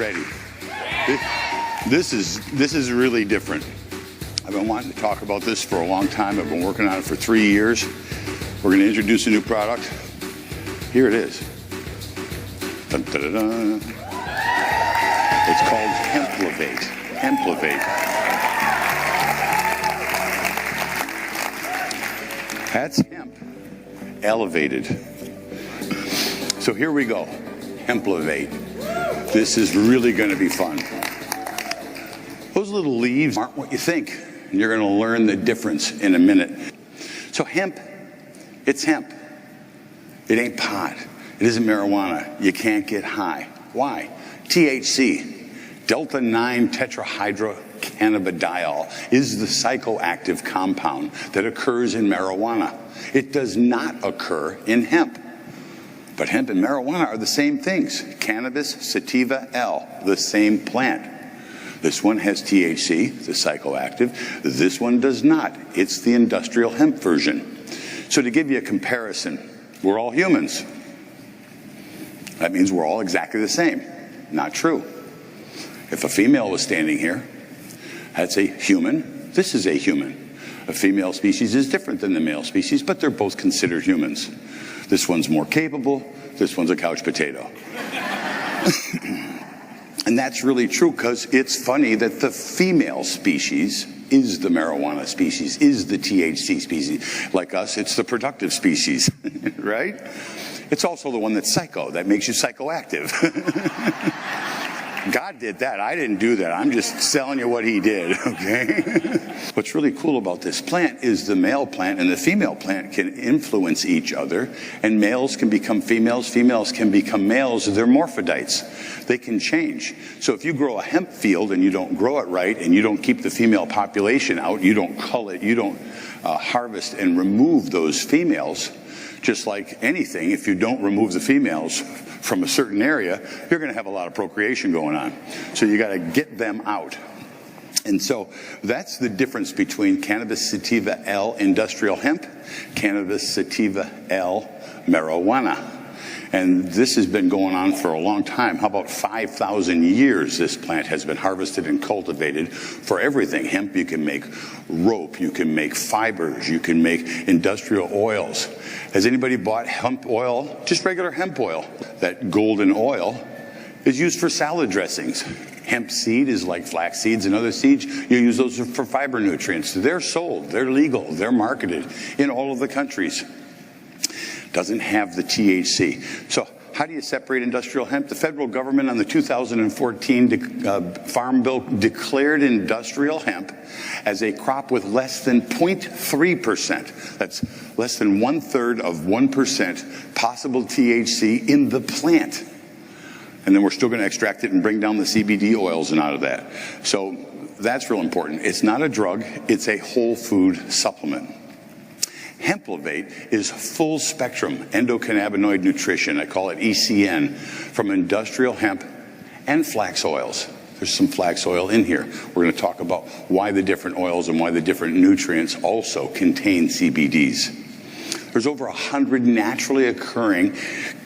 ready. This is really different. I've been wanting to talk about this for a long time. I've been working on it for 3 years. We're going to introduce a new product. Here it is. Dun, dun, dun, dun. It's called Hemplevate. Hemplevate. That's hemp elevated. So here we go. Hemplevate. This is really going to be fun. Those little leaves aren't what you think. And you're going to learn the difference in a minute. So hemp, it's hemp. It ain't pot. It isn't marijuana. You can't get high. Why? THC, delta-9 tetrahydrocannabidiol, is the psychoactive compound that occurs in marijuana. It does not occur in hemp. But hemp and marijuana are the same things. Cannabis sativa L, the same plant. This one has THC, the psychoactive. This one does not. It's the industrial hemp version. So to give you a comparison, we're all humans. That means we're all exactly the same. Not true. If a female was standing here, that's a human. This is a human. A female species is different than the male species, but they're both considered humans. This one's more capable. This one's a couch potato. And that's really true because it's funny that the female species is the marijuana species, is the THC species. Like us, it's the productive species, right? It's also the one that's psycho, that makes you psychoactive. God did that. I didn't do that. I'm just telling you what he did, okay? What's really cool about this plant is the male plant and the female plant can influence each other, and males can become females, females can become males. They're morphodites. They can change. So if you grow a hemp field and you don't grow it right and you don't keep the female population out, you don't cull it, you don't harvest and remove those females, just like anything, if you don't remove the females from a certain area, you're going to have a lot of procreation going on. So you got to get them out. And so that's the difference between cannabis sativa L industrial hemp, cannabis sativa L marijuana. And this has been going on for a long time. How about 5,000 years this plant has been harvested and cultivated for everything. Hemp, you can make rope, you can make fibers, you can make industrial oils. Has anybody bought hemp oil? Just regular hemp oil. That golden oil is used for salad dressings. Hemp seed is like flax seeds and other seeds. You use those for fiber nutrients. They're sold, they're legal, they're marketed in all of the countries. Doesn't have the THC. So how do you separate industrial hemp? The federal government on the 2014 Farm Bill declared industrial hemp as a crop with less than 0.3%. That's less than 1/3 of 1% possible THC in the plant. And then we're still going to extract it and bring down the CBD oils and out of that. So that's real important. It's not a drug. It's a whole food supplement. Hemplevate is full spectrum endocannabinoid nutrition. I call it ECN, from industrial hemp and flax oils. There's some flax oil in here. We're going to talk about why the different oils and why the different nutrients also contain CBDs. There's over 100 naturally occurring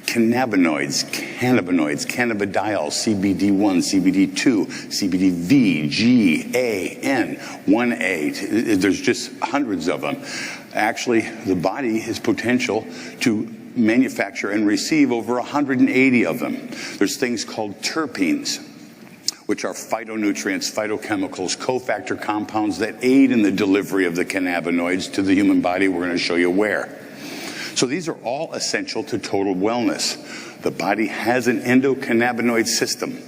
cannabinoids, cannabidiol, CBD1, CBD2, CBDV, G, A, N, 1A. There's just hundreds of them. Actually, the body has potential to manufacture and receive over 180 of them. There's things called terpenes, which are phytonutrients, phytochemicals, cofactor compounds that aid in the delivery of the cannabinoids to the human body. We're going to show you where. So these are all essential to total wellness. The body has an endocannabinoid system,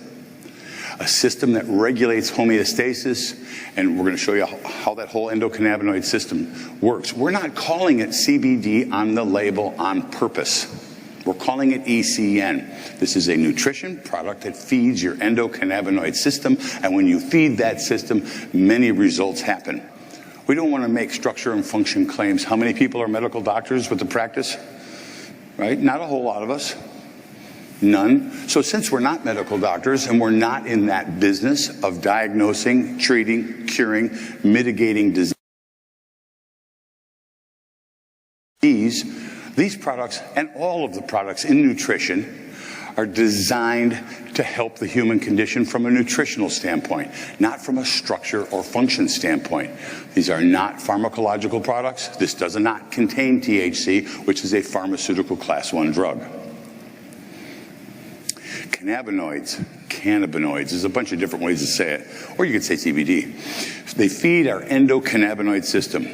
a system that regulates homeostasis, and we're going to show you how that whole endocannabinoid system works. We're not calling it CBD on the label on purpose. We're calling it ECN. This is a nutrition product that feeds your endocannabinoid system, and when you feed that system, many results happen. We don't want to make structure and function claims. How many people are medical doctors with the practice? Right? Not a whole lot of us. None. So since we're not medical doctors and we're not in that business of diagnosing, treating, curing, mitigating disease, these products and all of the products in nutrition are designed to help the human condition from a nutritional standpoint, not from a structure or function standpoint. These are not pharmacological products. This does not contain THC, which is a pharmaceutical class 1 drug. Cannabinoids, there's a bunch of different ways to say it, or you could say CBD. They feed our endocannabinoid system.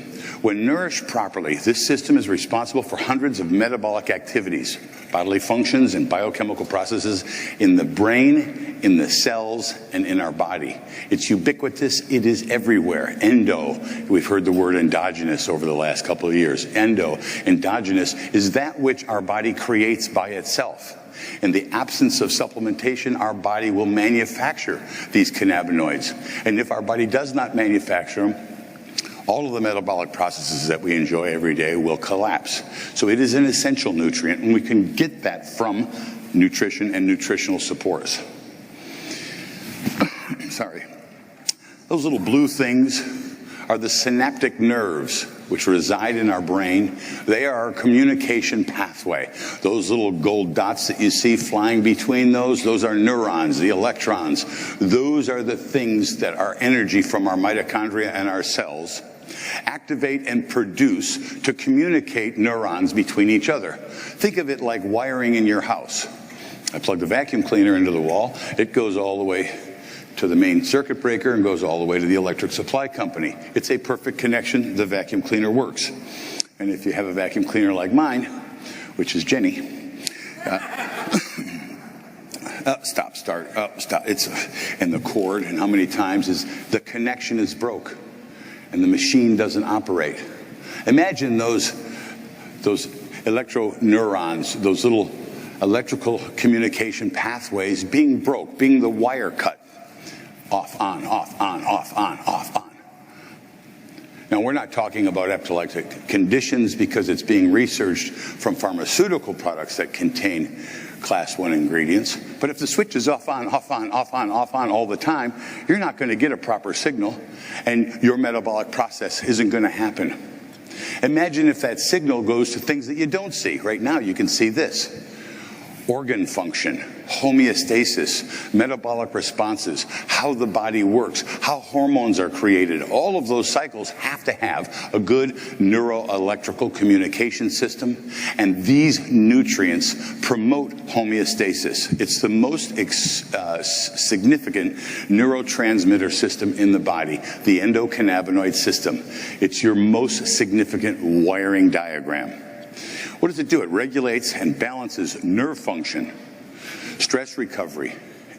When nourished properly, this system is responsible for hundreds of metabolic activities, bodily functions and biochemical processes in the brain, in the cells, and in our body. It's ubiquitous. It is everywhere. Endo, we've heard the word endogenous over the last couple of years. Endogenous is that which our body creates by itself. In the absence of supplementation, our body will manufacture these cannabinoids. And if our body does not manufacture them, all of the metabolic processes that we enjoy every day will collapse. So it is an essential nutrient, and we can get that from nutrition and nutritional supports. Sorry. Those little blue things are the synaptic nerves which reside in our brain. They are our communication pathway. Those little gold dots that you see flying between those are neurons, the electrons. Those are the things that are energy from our mitochondria and our cells activate and produce to communicate neurons between each other. Think of it like wiring in your house. I plug the vacuum cleaner into the wall. It goes all the way to the main circuit breaker and goes all the way to the electric supply company. It's a perfect connection. The vacuum cleaner works. And if you have a vacuum cleaner like mine, which is Jenny, stop, it's and the cord, and how many times is the connection is broke and the machine doesn't operate. Imagine those electroneurons, those little electrical communication pathways being broke, being the wire cut. Off, on, off, on, off, on, off, on. Now, we're not talking about epileptic conditions because it's being researched from pharmaceutical products that contain class 1 ingredients. But if the switch is off, on, off, on, off, on, off, on all the time, you're not going to get a proper signal, and your metabolic process isn't going to happen. Imagine if that signal goes to things that you don't see. Right now, you can see this. Organ function, homeostasis, metabolic responses, how the body works, how hormones are created. All of those cycles have to have a good neuroelectrical communication system, and these nutrients promote homeostasis. It's the most significant neurotransmitter system in the body, the endocannabinoid system. It's your most significant wiring diagram. What does it do? It regulates and balances nerve function, stress recovery,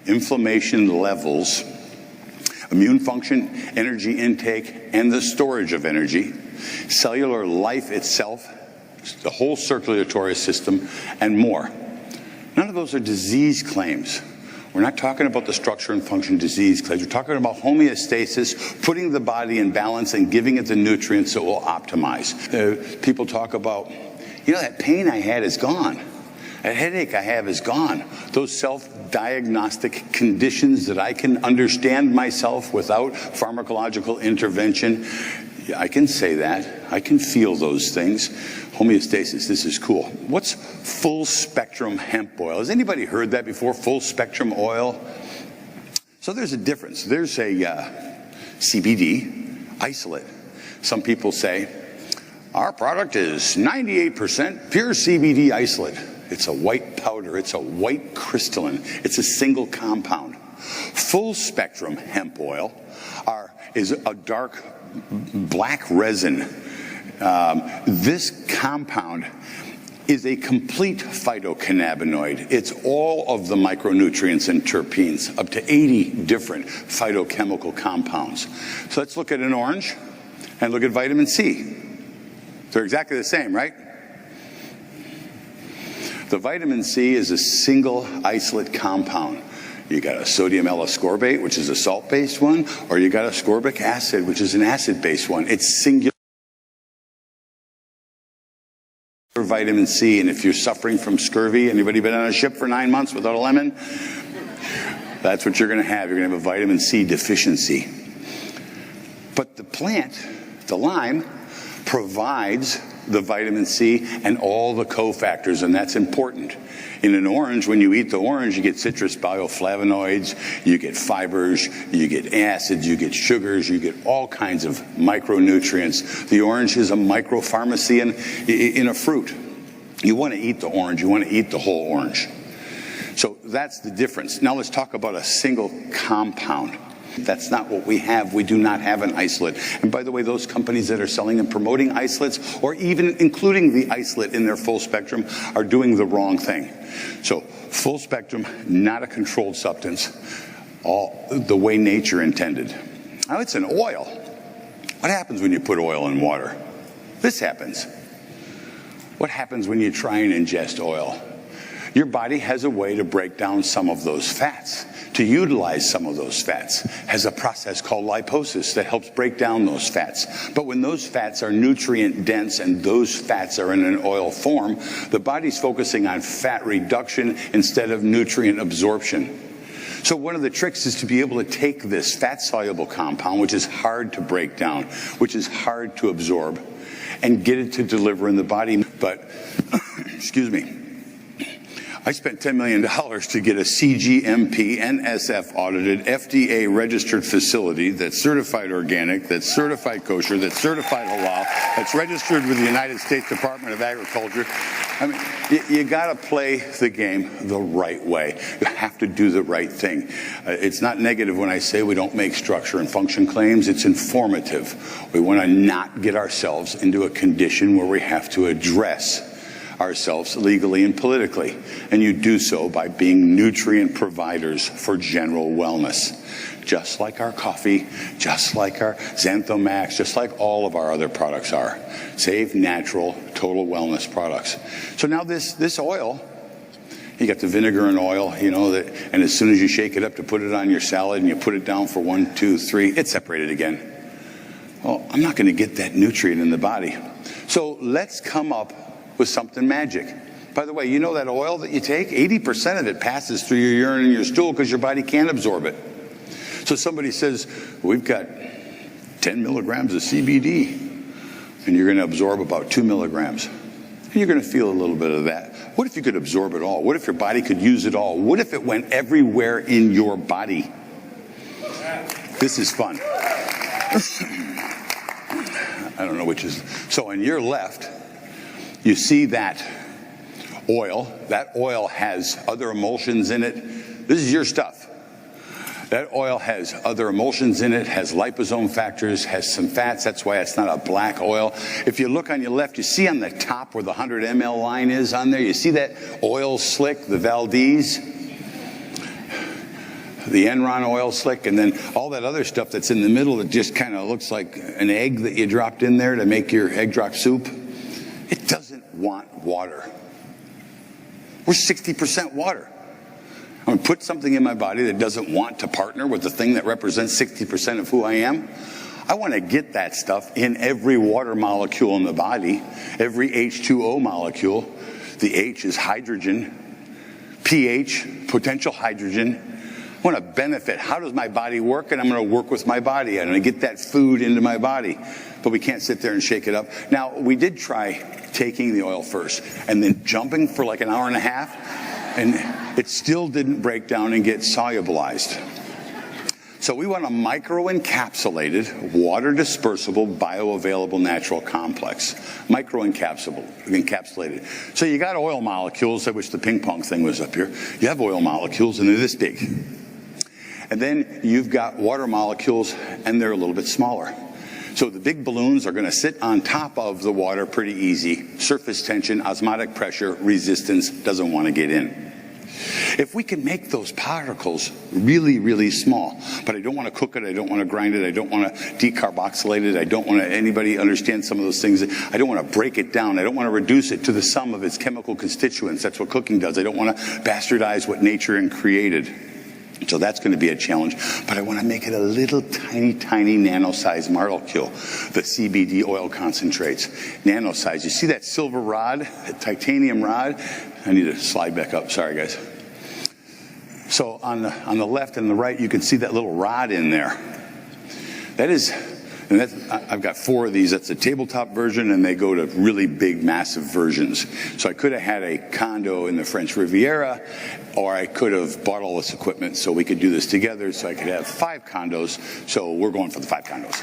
inflammation levels, immune function, energy intake, and the storage of energy, cellular life itself, the whole circulatory system, and more. None of those are disease claims. We're not talking about the structure and function disease claims. We're talking about homeostasis, putting the body in balance and giving it the nutrients that will optimize. People talk about, that pain I had is gone. That headache I have is gone. Those self-diagnostic conditions that I can understand myself without pharmacological intervention, I can say that. I can feel those things. Homeostasis, this is cool. What's full spectrum hemp oil? Has anybody heard that before, full spectrum oil? So there's a difference. There's a CBD isolate. Some people say, our product is 98% pure CBD isolate. It's a white powder. It's a white crystalline. It's a single compound. Full spectrum hemp oil is a dark black resin. This compound is a complete phytocannabinoid. It's all of the micronutrients and terpenes, up to 80 different phytochemical compounds. So let's look at an orange and look at vitamin C. They're exactly the same, right? The vitamin C is a single isolate compound. You got a sodium L-ascorbate, which is a salt-based one, or you got ascorbic acid, which is an acid-based one. It's singular vitamin C, and if you're suffering from scurvy, anybody been on a ship for 9 months without a lemon? That's what you're going to have. You're going to have a vitamin C deficiency. But the plant, the lime, provides the vitamin C and all the cofactors, and that's important. In an orange, when you eat the orange, you get citrus bioflavonoids, you get fibers, you get acids, you get sugars, you get all kinds of micronutrients. The orange is a micropharmacy in a fruit. You want to eat the orange, you want to eat the whole orange. So that's the difference. Now let's talk about a single compound. That's not what we have. We do not have an isolate. And by the way, those companies that are selling and promoting isolates, or even including the isolate in their full spectrum, are doing the wrong thing. So full spectrum, not a controlled substance, all the way nature intended. Now it's an oil. What happens when you put oil in water? This happens. What happens when you try and ingest oil? Your body has a way to break down some of those fats, to utilize some of those fats, has a process called lipolysis that helps break down those fats. But when those fats are nutrient dense and those fats are in an oil form, the body's focusing on fat reduction instead of nutrient absorption. So one of the tricks is to be able to take this fat-soluble compound, which is hard to break down, which is hard to absorb, and get it to deliver in the body. But, excuse me, I spent $10 million to get a CGMP, NSF audited, FDA registered facility that's certified organic, that's certified kosher, that's certified halal, that's registered with the United States Department of Agriculture. I mean, you got to play the game the right way. You have to do the right thing. It's not negative when I say we don't make structure and function claims. It's informative. We want to not get ourselves into a condition where we have to address ourselves legally and politically. And you do so by being nutrient providers for general wellness. Just like our coffee, just like our Xanthomax, just like all of our other products are. Safe, natural, total wellness products. So now this oil, you got the vinegar and oil, you know, and as soon as you shake it up to put it on your salad and you put it down for 1, 2, 3, it's separated again. Well, I'm not going to get that nutrient in the body. So let's come up with something magic. By the way, you know that oil that you take, 80% of it passes through your urine and your stool because your body can't absorb it. So somebody says, we've got 10 milligrams of CBD, and you're going to absorb about 2 milligrams. And you're going to feel a little bit of that. What if you could absorb it all? What if your body could use it all? What if it went everywhere in your body? This is fun. I don't know which is. So on your left, you see that oil. That oil has other emulsions in it. This is your stuff. That oil has other emulsions in it, has liposome factors, has some fats. That's why it's not a black oil. If you look on your left, you see on the top where the 100 ml line is on there, you see that oil slick, the Valdez, the Enron oil slick, and then all that other stuff that's in the middle that just kind of looks like an egg that you dropped in there to make your egg drop soup. It doesn't want water. We're 60% water. I'm going to put something in my body that doesn't want to partner with the thing that represents 60% of who I am. I want to get that stuff in every water molecule in the body, every H2O molecule. The H is hydrogen, pH, potential hydrogen. I want to benefit. How does my body work? And I'm going to work with my body. I'm going to get that food into my body. But we can't sit there and shake it up. Now, we did try taking the oil first and then jumping for like an hour and a half, and it still didn't break down and get solubilized. So we want a microencapsulated, water-dispersible, bioavailable natural complex. Microencapsulated. So you got oil molecules, which the ping pong thing was up here. You have oil molecules, and they're this big. And then you've got water molecules, and they're a little bit smaller. So the big balloons are going to sit on top of the water pretty easy. Surface tension, osmotic pressure, resistance doesn't want to get in. If we can make those particles really, really small, but I don't want to cook it, I don't want to grind it, I don't want to decarboxylate it, I don't want to anybody understand some of those things, I don't want to break it down, I don't want to reduce it to the sum of its chemical constituents. That's what cooking does. I don't want to bastardize what nature created. So that's going to be a challenge. But I want to make it a little tiny, tiny nano-sized molecule. The CBD oil concentrates. Nano-sized. You see that silver rod, that titanium rod? I need to slide back up. Sorry, guys. So on the left and the right, you can see that little rod in there. That is And I've got 4 of these. That's the tabletop version, and they go to really big, massive versions. So I could have had a condo in the French Riviera, or I could have bought all this equipment so we could do this together, so I could have 5 condos. So we're going for the 5 condos.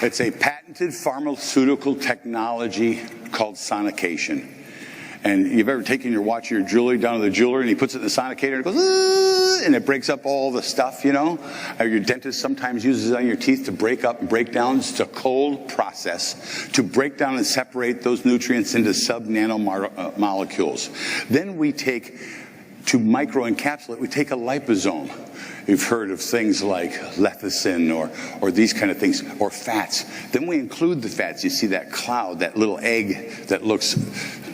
It's a patented pharmaceutical technology called sonication. And you've ever taken your watch or your jewelry down to the jeweler and he puts it in the sonicator and it goes, and it breaks up all the stuff, you know? Or your dentist sometimes uses it on your teeth to break up and break down. It's a cold process to break down and separate those nutrients into sub-nanomolecules. Then we take, to microencapsulate, we take a liposome. You've heard of things like lecithin or these kind of things, or fats. Then we include the fats. You see that cloud, that little egg that looks,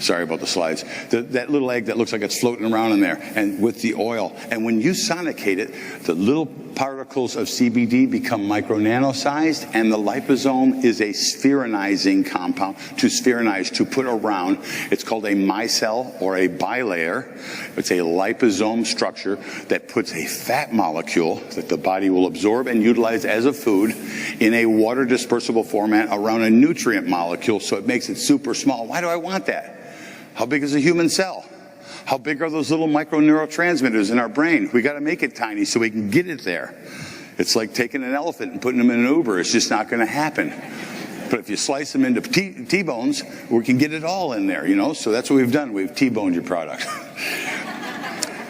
sorry about the slides, that little egg that looks like it's floating around in there, and with the oil. And when you sonicate it, the little particles of CBD become micro-nano-sized, and the liposome is a spheronizing compound, to spheronize, to put around. It's called a micelle or a bilayer. It's a liposome structure that puts a fat molecule that the body will absorb and utilize as a food in a water dispersible format around a nutrient molecule, so it makes it super small. Why do I want that? How big is a human cell? How big are those little micro neurotransmitters in our brain? We got to make it tiny so we can get it there. It's like taking an elephant and putting them in an Uber. It's just not going to happen. But if you slice them into T-bones, we can get it all in there, you know? So that's what we've done. We've T-boned your product.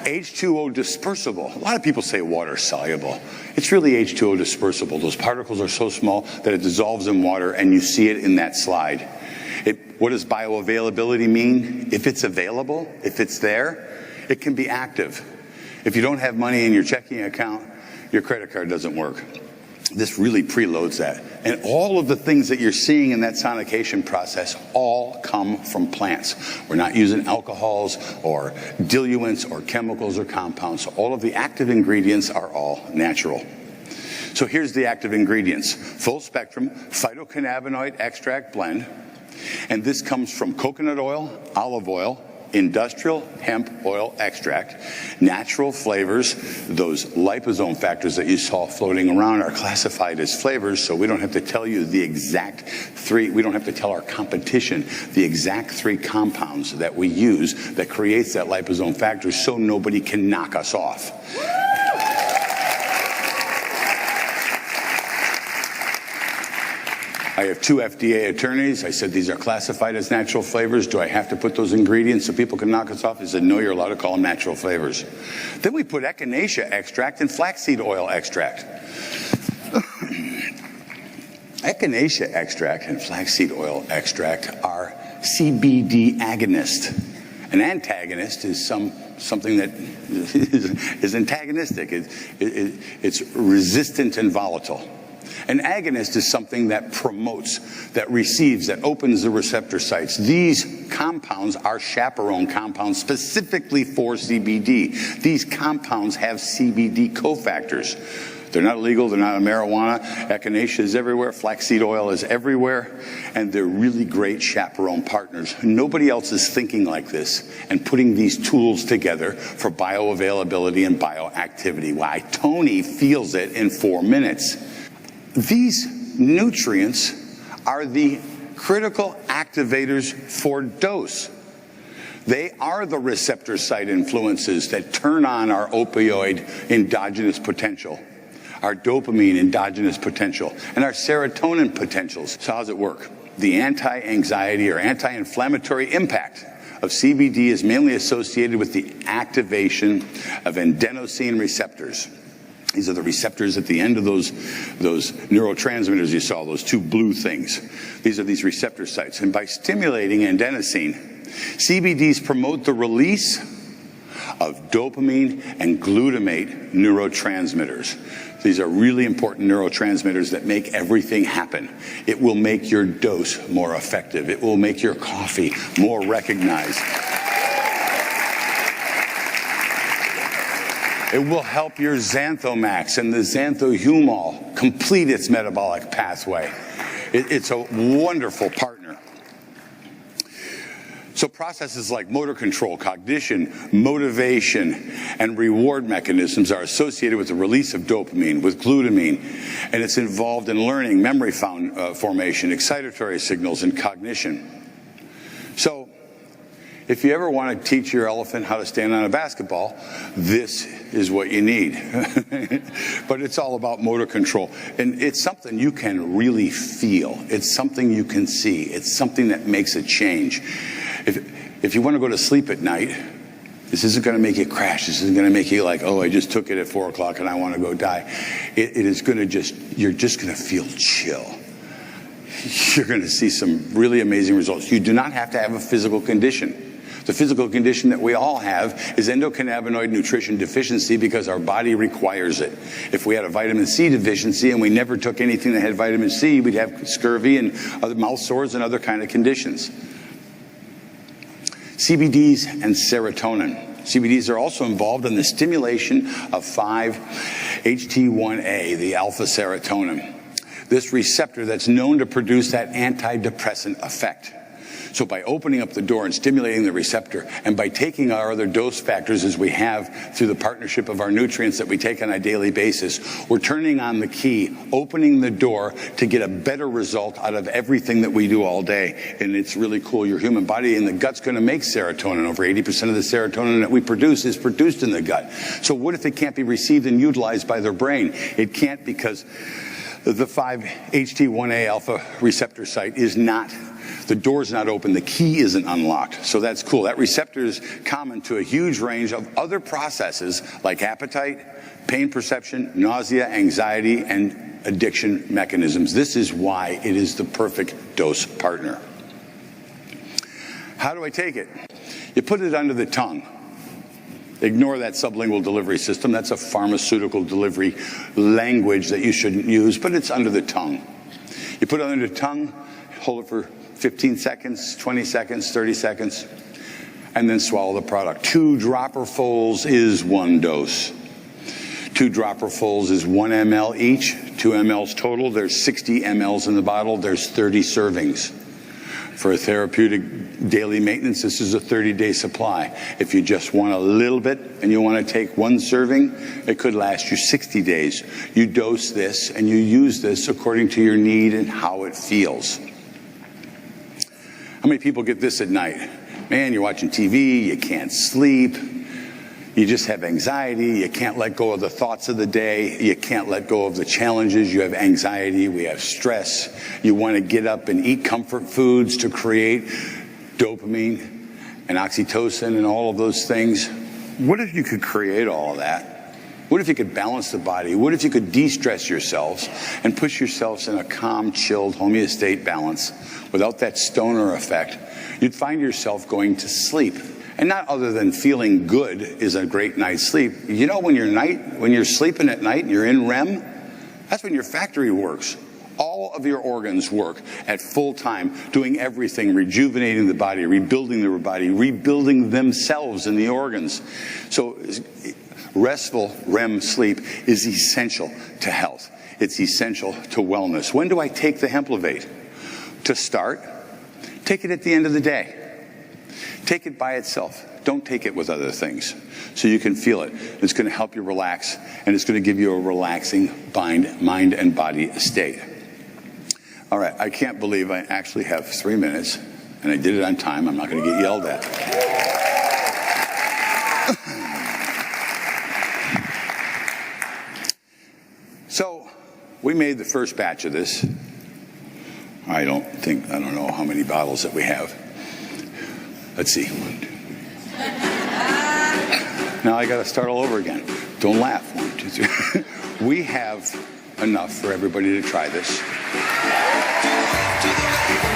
H2O dispersible. A lot of people say water soluble. It's really H2O dispersible. Those particles are so small that it dissolves in water, and you see it in that slide. What does bioavailability mean? If it's available, if it's there, it can be active. If you don't have money in your checking account, your credit card doesn't work. This really preloads that. And all of the things that you're seeing in that sonication process all come from plants. We're not using alcohols or diluents or chemicals or compounds. So all of the active ingredients are all natural. So here's the active ingredients. Full spectrum phytocannabinoid extract blend. And this comes from coconut oil, olive oil, industrial hemp oil extract, natural flavors. Those liposome factors that you saw floating around are classified as flavors, so we don't have to tell you the exact 3, we don't have to tell our competition the exact 3 compounds that we use that creates that liposome factor, so nobody can knock us off. I have 2 FDA attorneys. I said, these are classified as natural flavors. Do I have to put those ingredients so people can knock us off? They said, no, you're allowed to call them natural flavors. Then we put echinacea extract and flaxseed oil extract. Echinacea extract and flaxseed oil extract are CBD agonists. An antagonist is something that is antagonistic. It's resistant and volatile. An agonist is something that promotes, that receives, that opens the receptor sites. These compounds are chaperone compounds specifically for CBD. These compounds have CBD cofactors. They're not illegal, they're not a marijuana. Echinacea is everywhere, flaxseed oil is everywhere, and they're really great chaperone partners. Nobody else is thinking like this and putting these tools together for bioavailability and bioactivity. Why? Tony feels it in 4 minutes. These nutrients are the critical activators for dose. They are the receptor site influences that turn on our opioid endogenous potential, our dopamine endogenous potential, and our serotonin potentials. So how does it work? The anti-anxiety or anti-inflammatory impact of CBD is mainly associated with the activation of adenosine receptors. These are the receptors at the end of those neurotransmitters you saw, those 2 blue things. These are these receptor sites. And by stimulating adenosine, CBDs promote the release of dopamine and glutamate neurotransmitters. These are really important neurotransmitters that make everything happen. It will make your dose more effective. It will make your coffee more recognized. It will help your Xanthomax and the Xanthohumol complete its metabolic pathway. It's a wonderful partner. So processes like motor control, cognition, motivation, and reward mechanisms are associated with the release of dopamine, with glutamine, and it's involved in learning, memory formation, excitatory signals, and cognition. So if you ever want to teach your elephant how to stand on a basketball, this is what you need. But it's all about motor control. And it's something you can really feel. It's something you can see. It's something that makes a change. If you want to go to sleep at night, this isn't going to make you crash. This isn't going to make you like, oh, I just took it at 4 o'clock and I want to go die. It is going to you're just going to feel chill. You're going to see some really amazing results. You do not have to have a physical condition. The physical condition that we all have is endocannabinoid nutrition deficiency because our body requires it. If we had a vitamin C deficiency and we never took anything that had vitamin C, we'd have scurvy and other mouth sores and other kind of conditions. CBDs and serotonin. CBDs are also involved in the stimulation of 5-HT1A, the alpha serotonin. This receptor that's known to produce that antidepressant effect. So by opening up the door and stimulating the receptor, and by taking our other dose factors as we have through the partnership of our nutrients that we take on a daily basis, we're turning on the key, opening the door to get a better result out of everything that we do all day. And it's really cool. Your human body and the gut's going to make serotonin. Over 80% of the serotonin that we produce is produced in the gut. So what if it can't be received and utilized by their brain? It can't, because the 5-HT1A alpha receptor site is not, the door's not open, the key isn't unlocked. So that's cool. That receptor is common to a huge range of other processes like appetite, pain perception, nausea, anxiety, and addiction mechanisms. This is why it is the perfect dose partner. How do I take it? You put it under the tongue. Ignore that sublingual delivery system. That's a pharmaceutical delivery language that you shouldn't use, but it's under the tongue. You put it under the tongue, hold it for 15 seconds, 20 seconds, 30 seconds, and then swallow the product. 2 dropperfuls is 1 dose. 2 dropperfuls is 1 ml each, 2 mLs total. There's 60 mLs in the bottle. There's 30 servings. For a therapeutic daily maintenance, this is a 30-day supply. If you just want a little bit and you want to take 1 serving, it could last you 60 days. You dose this and you use this according to your need and how it feels. How many people get this at night? Man, you're watching TV, you can't sleep, you just have anxiety, you can't let go of the thoughts of the day, you can't let go of the challenges, you have anxiety, we have stress, you want to get up and eat comfort foods to create dopamine and oxytocin and all of those things. What if you could create all of that? What if you could balance the body? What if you could de-stress yourselves and push yourselves in a calm, chilled, homeostate balance without that stoner effect? You'd find yourself going to sleep. And not other than feeling good is a great night's sleep. You know, when you're sleeping at night and you're in REM, that's when your factory works. All of your organs work at full time, doing everything, rejuvenating the body, rebuilding the body, rebuilding themselves in the organs. So restful REM sleep is essential to health. It's essential to wellness. When do I take the Hemplevate? To start, take it at the end of the day. Take it by itself. Don't take it with other things. So you can feel it. It's going to help you relax, and it's going to give you a relaxing mind and body state. All right, I can't believe I actually have 3 minutes, and I did it on time. I'm not going to get yelled at. So we made the first batch of this. I don't know how many bottles that we have. Let's see. Now I got to start all over again. Don't laugh. 1, 2, 3. We have enough for everybody to try this.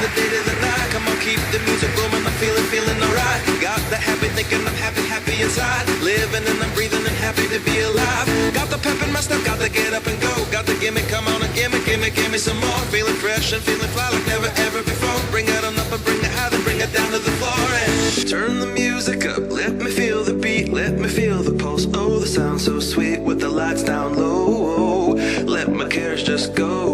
The day to the night, come on, keep the music booming. I'm feeling alright. Got the happy thinking, I'm happy inside. Living and I'm breathing and happy to be alive. Got the pep in my step, got the get up and go. Got the gimme, come on and gimme some more. Feeling fresh and feeling fly like never ever before. Bring it on up and bring it high, then bring it down to the floor. And turn the music up, let me feel the beat, let me feel the pulse. Oh, the sound so sweet with the lights down low. Let my cares just go.